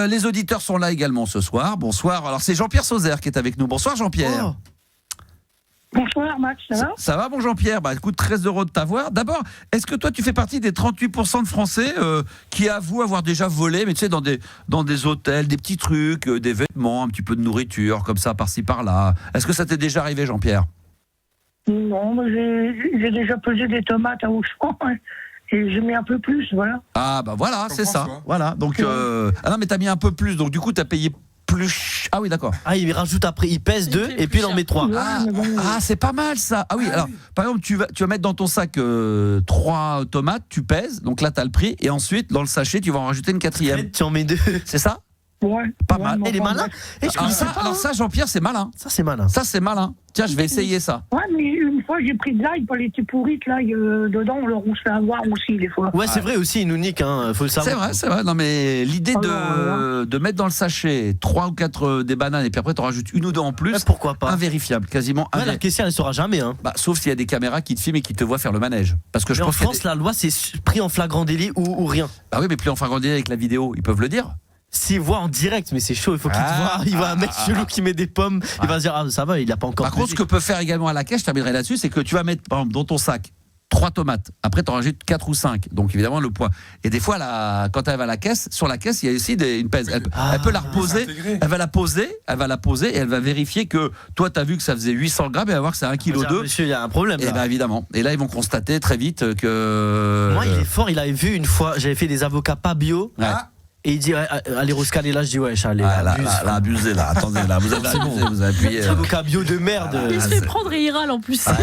Les auditeurs sont là également ce soir. Bonsoir. Alors c'est Jean-Pierre Sauzère qui est avec nous. Bonsoir Jean-Pierre. Bonsoir Max, ça va ? Ça va bon Jean-Pierre ? Bah écoute, très heureux de t'avoir. D'abord, est-ce que toi tu fais partie des 38% de Français qui avouent avoir déjà volé, mais tu sais dans des hôtels, des petits trucs, des vêtements, un petit peu de nourriture, comme ça par-ci par-là. Est-ce que ça t'est déjà arrivé Jean-Pierre ? Non, mais j'ai déjà pesé des tomates à Auchan et j'ai mis un peu plus, voilà. Ah bah voilà, c'est ça. François. Voilà. Donc ah non mais t'as mis un peu plus, donc du coup t'as payé plus. Ah oui d'accord. Ah, il rajoute après, il pèse 2 et puis il en met 3. Ah c'est pas mal ça. Ah oui, alors par exemple tu vas mettre dans ton sac 3 tomates, tu pèses, donc là t'as le prix, et ensuite dans le sachet tu vas en rajouter une 4e. Tu en mets 2. C'est ça ? Ouais. Pas mal. Il est malin. Et je connaissais pas. Alors ça Jean-Pierre c'est malin. Ça, c'est malin. Ça c'est malin. Tiens je vais essayer ça. Ouais, mais une fois j'ai pris de l'ail, pas les petits pourrites, là, dedans, on se fait avoir aussi, des fois. Ouais, c'est vrai aussi, il nous nique, hein, faut le savoir. C'est vrai. Non mais l'idée Oh non, de mettre dans le sachet 3 ou 4 des bananes et puis après t'en rajoutes une ou deux en plus. Ouais, pourquoi pas. Invérifiable, quasiment Ouais, la invérifiable. caissière, elle saura jamais. Hein. Bah, sauf s'il y a des caméras qui te filment et qui te voient faire le manège. Parce que je Mais en pense qu'il y a France, la loi, c'est pris en flagrant délit ou rien. Bah oui, mais plus en flagrant délit avec la vidéo, ils peuvent le dire. S'il voit en direct, mais c'est chaud, il faut qu'il te voit. Il voit un mec chelou qui met des pommes, il va se dire, ah ça va, il a pas encore. Par contre, ce que peut faire également à la caisse, je terminerai là-dessus, c'est que tu vas mettre, par exemple, dans ton sac 3 tomates. Après, tu en rajoutes 4 ou 5. Donc, évidemment, le poids. Et des fois, quand elle va à la caisse, sur la caisse, il y a aussi une pèse. Elle peut la reposer. Elle va la poser et elle va vérifier que toi, tu as vu que ça faisait 800 grammes et elle va voir que c'est 1,2 kg. Monsieur, il y a un problème. Et Là. bien, évidemment. Et là, ils vont constater très vite que. Moi, il est fort, il avait vu une fois, j'avais fait des avocats pas bio. Ouais. Et il dit, ouais, allez, Roscal, et là, je dis, ouais, allez, Là, abusé, là. Attendez, là. Vous avez abusé, vous avez appuyé. Avocat bio de merde. Il se fait prendre et il râle en plus. Ouais.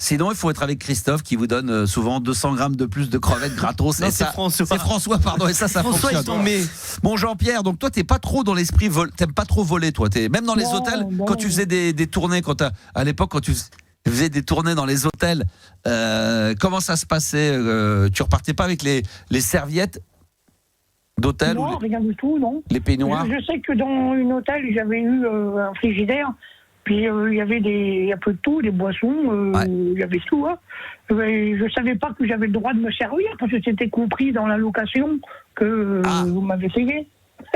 Sinon, il faut être avec Christophe qui vous donne souvent 200 grammes de plus de crevettes gratos. Non, Et c'est ça, François. C'est François, pardon. Et ça François, il fonctionne. t'en met. Bon, Jean-Pierre, donc toi, t'es pas trop dans l'esprit t'aimes pas trop voler, toi. Même dans les Non, hôtels, non. quand tu faisais des tournées, à l'époque, quand tu faisais des tournées dans les hôtels, comment ça se passait Tu repartais pas avec les serviettes d'hôtel Non, ou rien du tout, non. les peignoirs? Je sais que dans une hôtel, j'avais eu un frigidaire, puis il y avait un peu de tout, des boissons, il y avait tout. Hein. Mais je savais pas que j'avais le droit de me servir, parce que c'était compris dans la location que vous m'avez payé.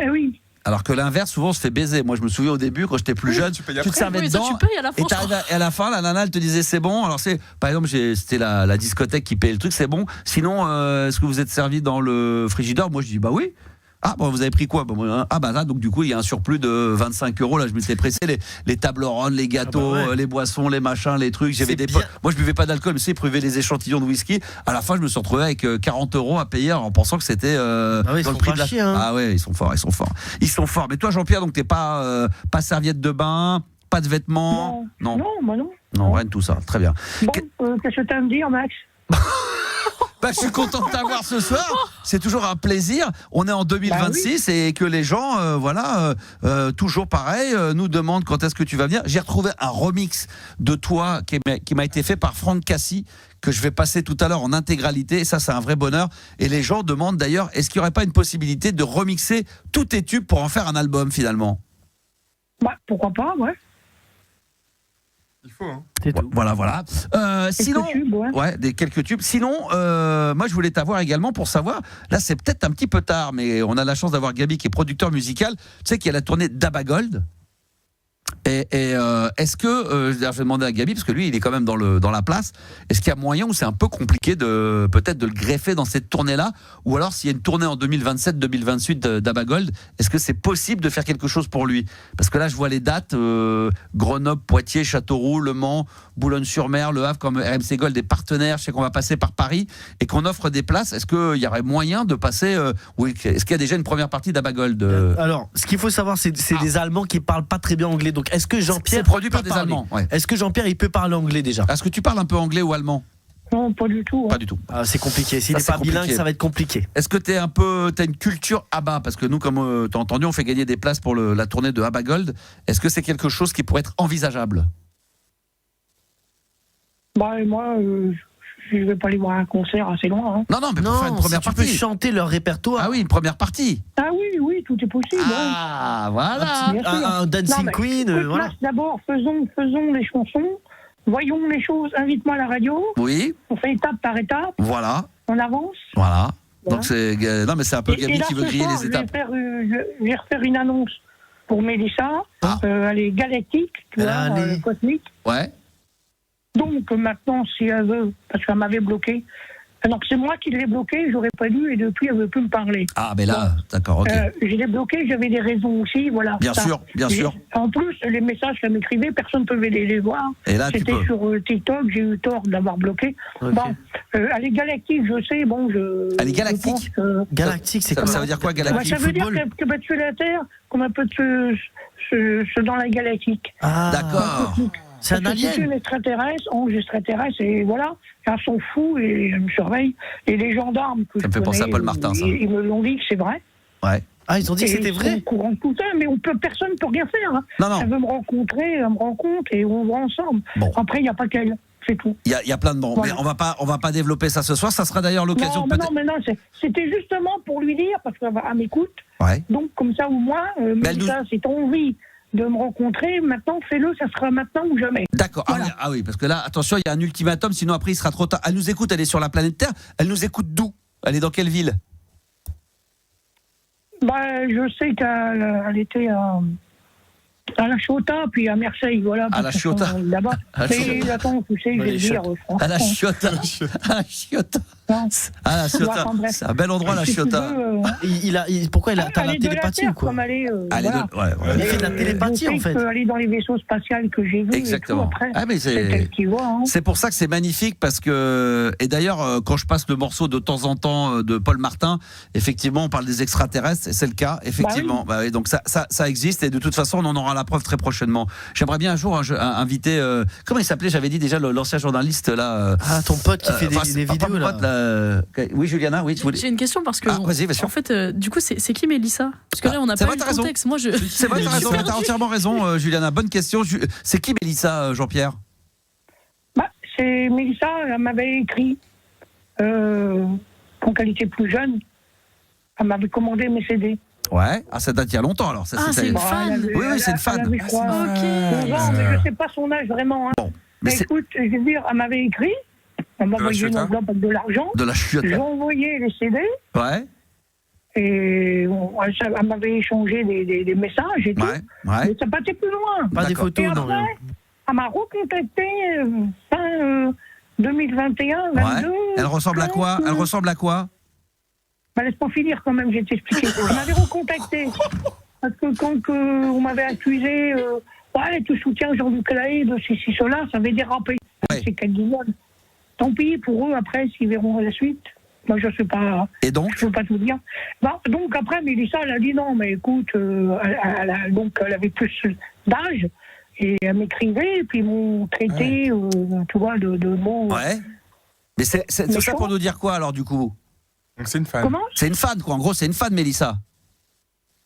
Eh oui. Alors que l'inverse, souvent, on se fait baiser. Moi, je me souviens au début, quand j'étais plus jeune, tu payes te servais Oui, ça, dedans. tu payes à la fin. Et t'arrives à la fin, la nana, elle te disait c'est bon. Alors, par exemple, c'était la discothèque qui payait le truc, c'est bon. Sinon, est-ce que vous êtes servi dans le frigidaire? Moi, je dis bah oui. Ah, bon, vous avez pris quoi? Ah, bah là, donc du coup, il y a un surplus de 25 €. Là, je m'étais pressé. Les tables rondes, les gâteaux, les boissons, les machins, les trucs. J'avais des potes. Moi, je buvais pas d'alcool, mais ils prenaient les échantillons de whisky. À la fin, je me suis retrouvé avec 40 € à payer en pensant que c'était dans le prix de la. Hein. Ah ouais, ils sont forts. Mais toi, Jean-Pierre, donc t'es pas serviette de bain, pas de vêtements? Non, bah non. Non, rien de tout ça. Très bien. Bon, qu'est-ce que tu as à me dire, Max? Bah, je suis content de t'avoir ce soir. C'est toujours un plaisir. On est en 2026 et que les gens, toujours pareil, nous demandent quand est-ce que tu vas venir. J'ai retrouvé un remix de toi qui m'a été fait par Franck Cassi, que je vais passer tout à l'heure en intégralité. Et ça, c'est un vrai bonheur. Et les gens demandent d'ailleurs, est-ce qu'il n'y aurait pas une possibilité de remixer tous tes tubes pour en faire un album finalement? Bah, pourquoi pas, ouais. Il faut, hein. C'est tout. Voilà. Sinon, tubes, ouais. quelques tubes. Sinon, moi, je voulais t'avoir également pour savoir. Là, c'est peut-être un petit peu tard, mais on a la chance d'avoir Gabi qui est producteur musical. Tu sais qu'il y a la tournée d'Abagold. Et est-ce que je vais demander à Gabi parce que lui il est quand même dans la place. Est-ce qu'il y a moyen ou c'est un peu compliqué peut-être de le greffer dans cette tournée-là, ou alors s'il y a une tournée en 2027-2028 d'Abagold, est-ce que c'est possible de faire quelque chose pour lui? Parce que là je vois les dates Grenoble, Poitiers, Châteauroux, Le Mans, Boulogne-sur-Mer, Le Havre, comme RMC Gold est partenaire. Je sais qu'on va passer par Paris et qu'on offre des places. Est-ce qu'il y aurait moyen de passer est-ce qu'il y a déjà une première partie d'Abagold Alors, ce qu'il faut savoir, c'est des Allemands qui parlent pas très bien anglais. Donc, est-ce que Jean-Pierre c'est produit par peut des parler? Allemands, ouais. Est-ce que Jean-Pierre il peut parler anglais déjà? Est-ce que tu parles un peu anglais ou allemand? Non, pas du tout. Pas du tout. Ah, c'est compliqué. S'il Ça, n'est c'est pas bilingue, compliqué. ça va être compliqué. Est-ce que t'as une culture ABBA? Parce que nous, comme t'as entendu, on fait gagner des places pour la tournée de Abagold. Est-ce que c'est quelque chose qui pourrait être envisageable? Bah, et moi, je vais pas aller voir un concert assez loin. Hein. Non, mais pour faire une première si tu peux partie. chanter leur répertoire. Ah oui, une première partie. Ah oui, tout est possible. Ah, voilà. Bien sûr. Un Dancing Non, mais Queen, écoute, voilà. Max, d'abord, faisons les chansons, voyons les choses, invite-moi à la radio, Oui, on fait étape par étape, voilà. on avance. Voilà. Voilà. Donc non, mais c'est un peu Gabi là, qui veut ce griller soir, les étapes. Je vais refaire une annonce pour Mélissa. Ah. Elle est galactique, tu vois, Allez. cosmique. Ouais. Donc maintenant, si elle veut, parce qu'elle m'avait bloqué, alors que c'est moi qui l'ai bloqué, j'aurais pas dû, et depuis, elle veut plus me parler. Ah, mais là, d'accord, ok. Je l'ai bloqué, j'avais des raisons aussi, voilà. Bien sûr, bien sûr. En plus, les messages qu'elle m'écrivait, personne ne pouvait les voir. Et là, tu C'était peux. sur TikTok, j'ai eu tort de l'avoir bloqué. Ok. Bon, elle est galactique, je sais, bon, Elle est je galactique pense que- Galactique, c'est Ça comme veut dire quoi, Bah, galactique? ça veut dire football. qu'elle peut tuer la Terre comme elle peut tuer dans la galactique. Ah, D'accord. c'est un Parce que c'est alien. une extraterrestre, ange extraterrestre, et voilà, elle s'en fout et elle me surveille. Et les gendarmes que Ça me je fait penser à connais, Paul Martin, ça. Ils me l'ont dit que c'est vrai. Ouais. Ah, ils ont dit que Et c'était ils sont vrai. au courant de tout ça, mais personne ne peut rien faire. Hein. Non, non. Elle veut me rencontrer, elle me rencontre et on va ensemble. Bon. Après, il n'y a pas qu'elle, c'est tout. Il y a plein de bons. Voilà. Mais on va pas développer ça ce soir. Ça sera d'ailleurs l'occasion Non, mais peut-être. non, c'était justement pour lui dire, parce qu'elle m'écoute, Ouais. donc comme ça ou moi, elle Mélissa, si t'as envie de me rencontrer, maintenant fais-le, ça sera maintenant ou jamais. D'accord. Voilà. Ah oui, parce que là, attention, il y a un ultimatum, sinon après il sera trop tard. Elle nous écoute, elle est sur la planète Terre. Elle nous écoute d'où? Elle est dans quelle ville? Bah, je sais qu'elle était à La Chota, puis à Marseille, voilà. À La parce que Chota. Là-bas. À La Mais attends, tu sais, je vais les dire, À la franchement. Chiota. À la Chiota. Non. Ah, la Ouais, Chiota. enfin, bref. C'est un bel endroit, la Si tu Chiota. veux, Pourquoi il a elle la est de la télépathie Terre, ou quoi? comme elle est, Elle est voilà. de- ouais. Il fait de la télépathie, Je sais en fait. qu'elle est dans les vaisseaux spatials que j'ai vus. Exactement. Et tout, après, Ah, mais c'est elle qui voit. Hein. C'est pour ça que c'est magnifique parce que, et d'ailleurs, quand je passe le morceau de temps en temps de Paul Martin, effectivement, on parle des extraterrestres, et c'est le cas, effectivement. Bah oui, donc ça existe, et de toute façon, on en aura la preuve très prochainement. J'aimerais bien un jour inviter, comment il s'appelait? J'avais dit déjà l'ancien journaliste là. Ah, ton pote qui fait enfin, des pas vidéos mon là. pote, oui, Juliana, oui, tu voulais. J'ai une question parce que, Ah, vas-y, bien sûr. en fait, du coup, c'est qui Mélissa? Parce que là, on n'a c'est pas vrai, eu t'as le raison. contexte. Moi, C'est vrai, t'as raison, je suis t'as entièrement raison, Juliana. Bonne question. C'est qui Mélissa, Jean-Pierre? Bah, c'est Mélissa, elle m'avait écrit, quand elle était plus jeune, elle m'avait commandé mes CD. Ouais, ça date il y a longtemps alors. Ça, Ah, c'était- c'est une Bah, fan. elle avait- Oui, c'est une fan. Elle avait, je crois, Ok. 11 ans, mais je sais pas son âge vraiment. Hein. Bon, mais Mais c'est écoute, je veux dire, elle m'avait écrit, elle m'a envoyé une Chota. enveloppe avec de l'argent, de la chute. j'ai envoyé les CD, Ouais, et elle m'avait échangé des messages et tout, ouais. mais ça partait plus loin. Pas des D'accord. photos, Et non. après, elle m'a recontacté fin 2021, 22. Elle ressemble à quoi? quand, Elle ressemble à quoi? Bah, laisse-moi finir quand même, je vais t'expliquer. Elle m'avait recontacté. Parce que quand on m'avait accusé, ouais, tu soutiens Jean-Luc Lahaye de ceci, cela, ça avait dérapé. Ouais. C'est qu'elle dit, tant pis pour eux, après, s'ils verront la suite. Moi, je sais pas. Et donc? Je ne peux pas tout dire. Bah, donc après, Mélissa, elle a dit non, mais écoute, donc elle avait plus d'âge. Et elle m'écrivait, et puis ils m'ont traité, tu vois, de mots. Ouais. Mais c'est tout ça Méchant. pour nous dire quoi alors du coup? Donc c'est une fan. Comment? C'est une fan quoi. En gros, c'est une fan, Mélissa.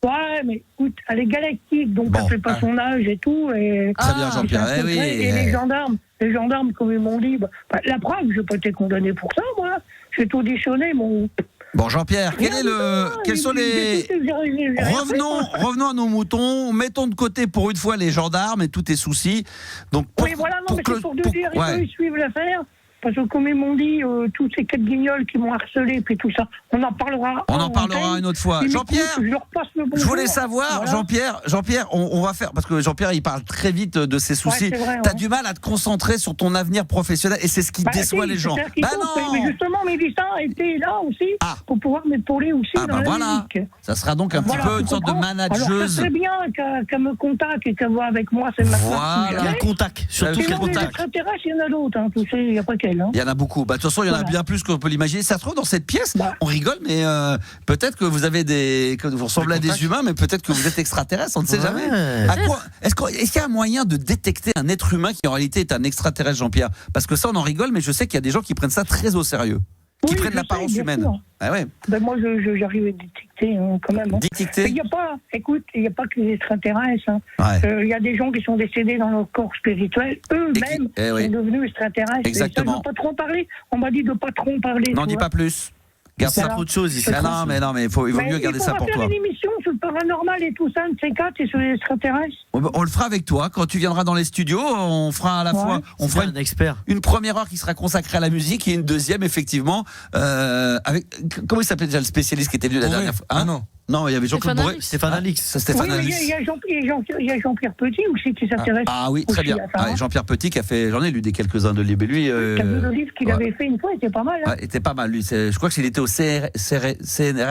Ouais, mais écoute, elle est galactique, donc Bon, elle fait pas son âge et tout. Et, Très bien, Jean-Pierre. et Eh oui. les gendarmes, comme ils m'ont dit, bah, la preuve, je n'ai pas été condamné pour ça, moi. J'ai auditionné, mon. Bon, Jean-Pierre, quels sont les revenons à nos moutons. Mettons de côté pour une fois les gendarmes et tous tes soucis. Donc Oui, voilà, non, mais c'est pour te dire, ouais. ils suivent l'affaire. Parce que comme ils m'ont dit, tous ces 4 guignols qui m'ont harcelé, puis tout ça, on en parlera. On en parlera une autre fois. Ils Jean-Pierre, m'écoutent, je leur passe le bonjour. je voulais savoir, Voilà. Jean-Pierre, on va faire, parce que Jean-Pierre, il parle très vite de ses soucis. Ouais, c'est vrai, T'as ouais. du mal à te concentrer sur ton avenir professionnel, et c'est ce qui Bah, déçoit si, les gens. c'est ça qui Bah compte, non. mais justement, Mélissa était là aussi Ah. pour pouvoir m'épauler aussi Ah dans bah la voilà. musique. Ça sera donc un Voilà, petit peu tu une sorte de comprends. Alors, ça manageuse. serait bien qu'elle me contacte et qu'elle voit avec moi, c'est maintenant. Voilà. Quel contact, surtout Quel quel Sinon, les contact. extraterrestres, il y en a d'autres, hein, tu sais, il n'y a pas qu'elle. Hein. Il y en a beaucoup. Bah, de toute façon, il y en a Voilà. bien plus qu'on peut l'imaginer. Ça se trouve dans cette pièce, Bah. on rigole, mais peut-être que vous avez que vous ressemblez à des contacts. humains, mais peut-être que vous êtes extraterrestres, on ne sait Ouais. jamais. À quoi Est-ce qu'il y a un moyen de détecter un être humain qui en réalité est un extraterrestre, Jean-Pierre? Parce que ça, on en rigole, mais je sais qu'il y a des gens qui prennent ça très au sérieux, qui Oui, prennent je l'apparence sais, bien humaine. sûr. Ah ouais. Ben moi, j'arrive à détecter hein, quand même. Hein. Il Détecter. n'y a pas, écoute, il n'y a pas que les extraterrestres. Hein. Ouais. Il y a des gens qui sont décédés dans leur corps spirituel, eux-mêmes Eh oui. sont devenus extraterrestres. Exactement. Et ça, je ne veux pas trop en parler. On m'a dit de ne pas trop en parler. N'en tu dis vois. pas plus. Garde C'est ça. trop de choses ici. Ah non, mais il vaut mieux garder ça pour faire toi. une émission sur le paranormal et tout ça, un de ces quatre, et sur les extraterrestres. On le fera avec toi quand tu viendras dans les studios. On fera à la fois, on fera un expert. une première heure qui sera consacrée à la musique et une deuxième effectivement avec comment il s'appelait déjà le spécialiste qui était venu la dernière fois. Ah non. Non, il y avait Jean-Claude Stéphane Bourré. Alix. Stéphane Alix. Ça, Stéphane Oui, mais Alix. il y a Jean-Pierre Petit aussi qui s'intéresse. Ah oui, très aussi bien. à ça. Jean-Pierre Petit qui a fait, j'en ai lu des quelques-uns de livres. Lui, T'as vu le livre qu'il ouais. avait fait une fois, il était pas mal. Hein. ouais, était pas mal lui. Je crois qu'il était au CNRS.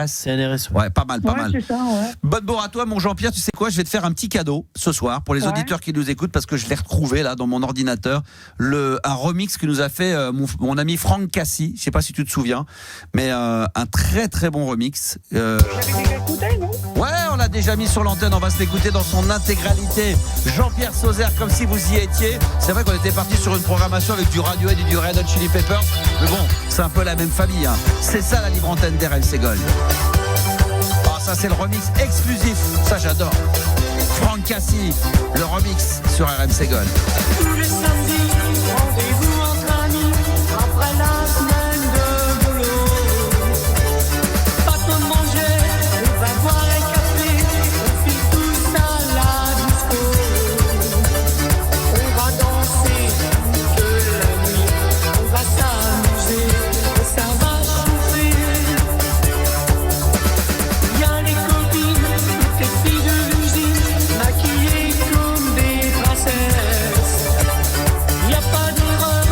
CNRS. Ouais, pas mal, pas mal. C'est ça, ouais. Bonne bourre à toi, mon Jean-Pierre. Tu sais quoi, je vais te faire un petit cadeau ce soir pour les Ouais. auditeurs qui nous écoutent parce que je l'ai retrouvé là dans mon ordinateur. Un remix que nous a fait mon ami Franck Cassi. Je sais pas si tu te souviens, mais un très très bon remix. J'avais déjà écouté, non? Ouais, on l'a déjà mis sur l'antenne. On va se l'écouter dans son intégralité. Jean-Pierre Sauzère, comme si vous y étiez. C'est vrai qu'on était parti sur une programmation avec du Radiohead et du Red Hot Chili Peppers, mais bon, c'est un peu la même famille. Hein. C'est ça la libre antenne d'RMC Gold. Ah, ça c'est le remix exclusif. Ça j'adore. Franck Cassi, le remix sur RMC Gold. Tous les samedis, rendez-vous entre amis, après la semaine de boulot. Pas de manger, on va boire un café, on file tous à la disco. On va danser toute la nuit, on va s'amuser, et ça va chauffer. Y'a les copines, toutes les filles de l'usine, maquillées comme des princesses. Y a pas d'erreur,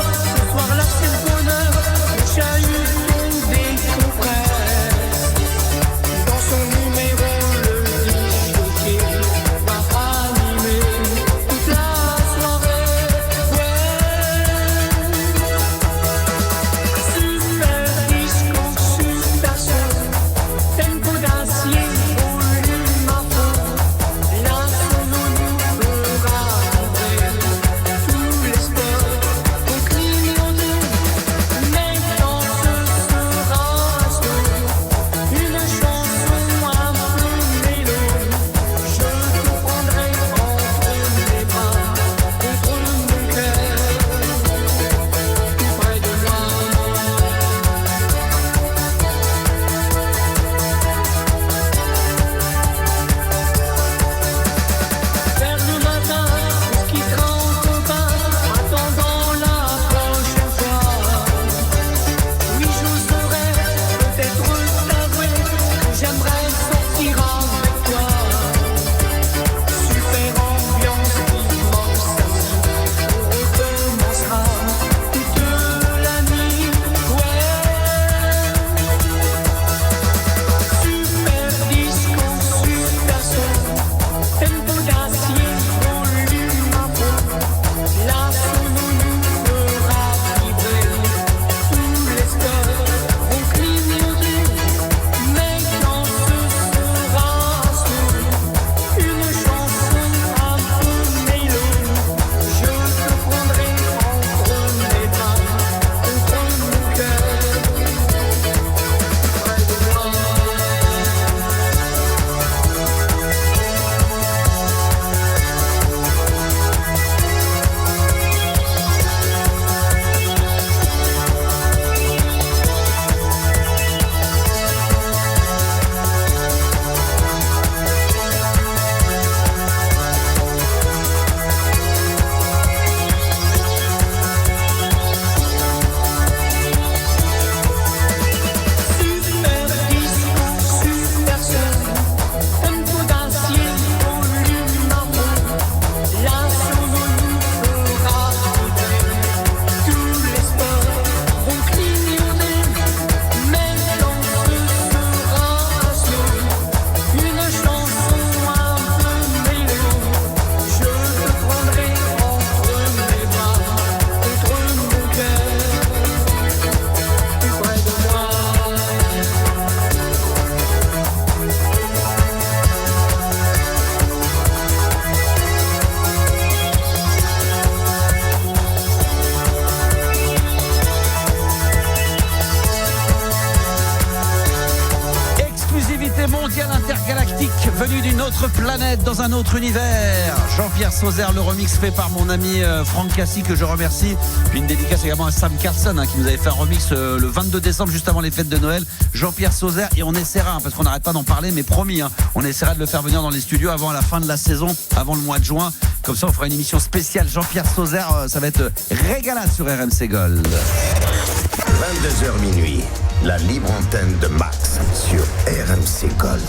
galactique venu d'une autre planète dans un autre univers. Jean-Pierre Sauzère, le remix fait par mon ami Franck Cassi que je remercie. Puis une dédicace également à Sam Carlson qui nous avait fait un remix le 22 décembre juste avant les fêtes de Noël. Jean-Pierre Sauzère, et on essaiera parce qu'on n'arrête pas d'en parler, mais promis, on essaiera de le faire venir dans les studios avant la fin de la saison, avant le mois de juin. Comme ça on fera une émission spéciale Jean-Pierre Sauzère, ça va être régalade sur RMC Gold. 22h minuit, la libre antenne de Max sur RMC Gold.